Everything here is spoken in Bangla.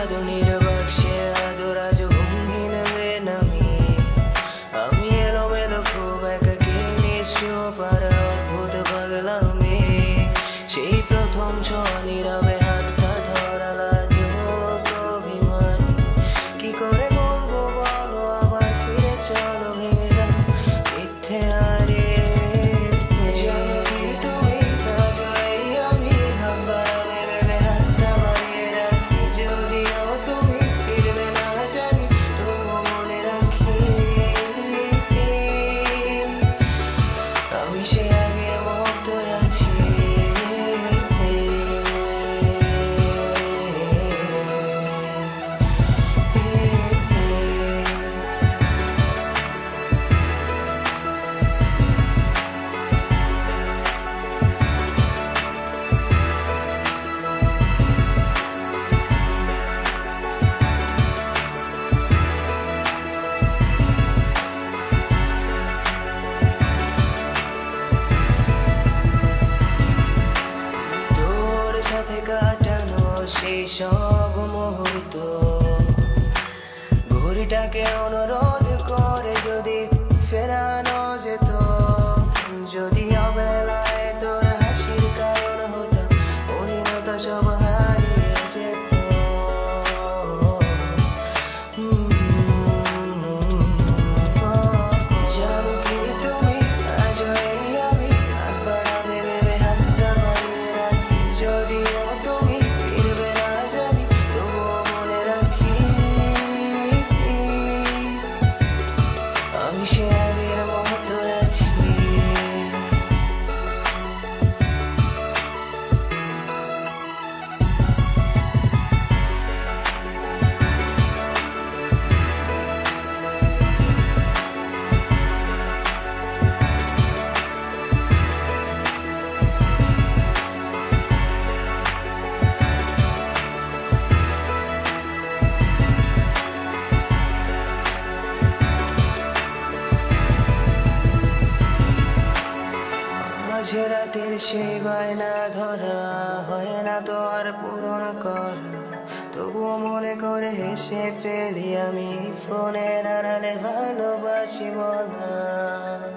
চাঁদনির বাক্সে আদর আজ ঘুমহীন আমি এলোমেলো খুব একাকী নিঃস্ব অদ্ভুত পাগলামি সেই প্রথম নীরবে হাতটা ধরা লাজুক অভিমান কি করে বলবো বলো আবার ফিরে চলো ভেঙে যাও মিথ্যে হারিয়ে কাটানো সেই সব মুহূর্ত ঘড়িটাকে অনুরোধ করে যদি ফেরানো যেত যদি অবেলায় তোর হাসির কারণ হতো অনিরতা সব হারিয়ে যেত জানো কি তুমি আজ আমি হাত বাড়াবে ভেবে হাতটা বাড়িয়ে রাখি যদিও রাতের সেই বায়না ধরা হয় না তো আর পূরণ করা তবুও মনে করে হেসে ফেলি আমি ফোনের আড়ালে ভালোবাসি বলা